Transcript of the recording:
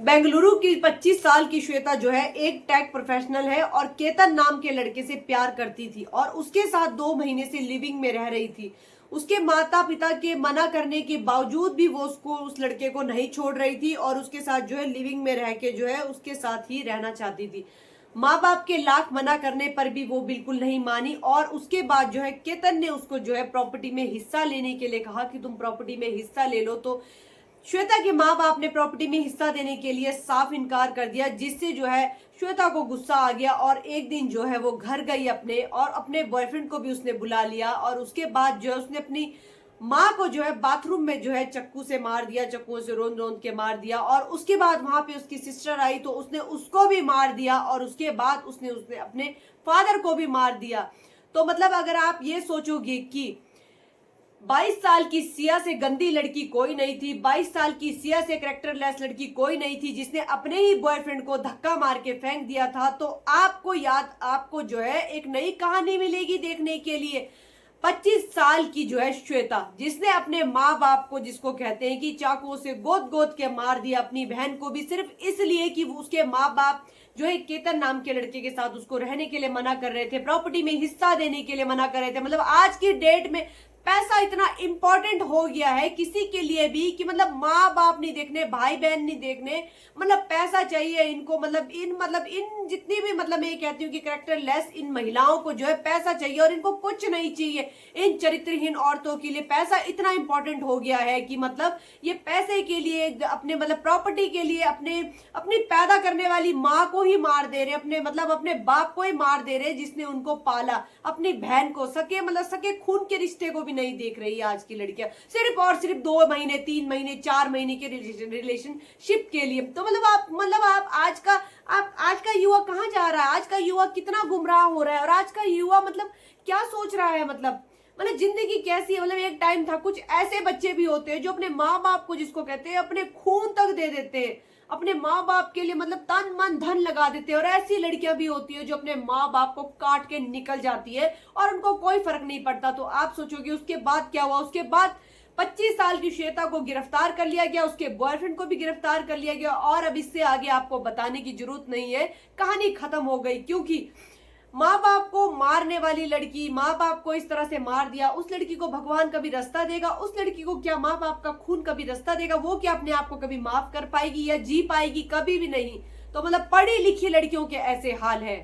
बेंगलुरु की 25 साल की श्वेता जो है एक टेक प्रोफेशनल है और केतन नाम के लड़के से प्यार करती थी और उसके साथ 2 महीने से लिविंग में रह रही थी। उसके माता पिता के मना करने के बावजूद भी वो उस लड़के को नहीं छोड़ रही थी और उसके साथ जो है लिविंग में रह के जो है उसके साथ ही रहना चाहती थी। माँ बाप के लाख मना करने पर भी वो बिल्कुल नहीं मानी और उसके बाद जो है केतन ने उसको जो है प्रॉपर्टी में हिस्सा लेने के लिए कहा कि तुम प्रॉपर्टी में हिस्सा ले लो। तो श्वेता के माँ बाप ने प्रॉपर्टी में हिस्सा देने के लिए साफ इनकार कर दिया, जिससे जो है श्वेता को गुस्सा आ गया और एक दिन जो है वो घर गई अपने और अपने बॉयफ्रेंड को भी उसने बुला लिया और उसके बाद जो है उसने अपनी माँ को जो है बाथरूम में जो है चक्कू से मार दिया, चक्कुओं से रोंद रोंद के मार दिया। और उसके बाद वहां पे उसकी सिस्टर आई तो उसने उसको भी मार दिया और उसके बाद उसने अपने फादर को भी मार दिया। तो मतलब अगर आप ये सोचोगे कि 22 साल की सिया से गंदी लड़की कोई नहीं थी, 22 साल की सिया से कैरेक्टरलेस लड़की कोई नहीं थी जिसने अपने ही बॉयफ्रेंड को धक्का मार के फेंक दिया था, तो आपको जो है एक नई कहानी मिलेगी देखने के लिए। 25 साल की जो है श्वेता, जिसने अपने माँ बाप को, जिसको कहते हैं कि चाकुओं से गोद गोद के मार दिया, अपनी बहन को भी सिर्फ इसलिए कि उसके माँ बाप जो है केतन नाम के लड़के के साथ उसको रहने के लिए मना कर रहे थे, प्रॉपर्टी में हिस्सा देने के लिए मना कर रहे थे। मतलब आज की डेट में पैसा इतना इंपॉर्टेंट हो गया है किसी के लिए भी कि मतलब माँ बाप नहीं देखने, भाई बहन नहीं देखने, मतलब पैसा चाहिए इनको। मतलब इन जितनी भी मतलब मैं ये कहती हूँ कि कैरेक्टरलेस इन महिलाओं को जो है पैसा चाहिए और इनको कुछ नहीं चाहिए। इन चरित्रहीन औरतों के लिए पैसा इतना इंपॉर्टेंट हो गया है कि मतलब ये पैसे के लिए, अपने मतलब प्रॉपर्टी के लिए अपनी पैदा करने वाली माँ को ही मार दे रहे, अपने बाप को ही मार दे रहे जिसने उनको पाला, अपनी बहन को, सके खून के रिश्ते को भी नहीं देख रही आज की लड़कियां, सिर्फ और सिर्फ 2 महीने 3 महीने 4 महीने के रिलेशनशिप के लिए। तो आप आज का युवा कहाँ जा रहा है, आज का युवा कितना गुमराह हो रहा है और आज का युवा मतलब क्या सोच रहा है, मतलब जिंदगी कैसी है। मतलब एक टाइम था, कुछ ऐसे बच्चे भी होते हैं जो अपने माँ बाप को, जिसको कहते हैं अपने खून तक दे देते हैं, अपने माँ बाप के लिए मतलब तन मन धन लगा देते हैं। और ऐसी लड़कियां भी होती है जो अपने माँ बाप को काट के निकल जाती है और उनको कोई फर्क नहीं पड़ता। तो आप सोचोगे उसके बाद क्या हुआ। उसके बाद 25 साल की श्वेता को गिरफ्तार कर लिया गया, उसके बॉयफ्रेंड को भी गिरफ्तार कर लिया गया और अब इससे आगे आपको बताने की जरूरत नहीं है, कहानी खत्म हो गई। क्योंकि माँ बाप को मारने वाली लड़की, माँ बाप को इस तरह से मार दिया, उस लड़की को भगवान कभी रास्ता देगा? उस लड़की को क्या माँ बाप का खून कभी रास्ता देगा? वो क्या अपने आप को कभी माफ कर पाएगी या जी पाएगी? कभी भी नहीं। तो मतलब पढ़ी लिखी लड़कियों के ऐसे हाल है।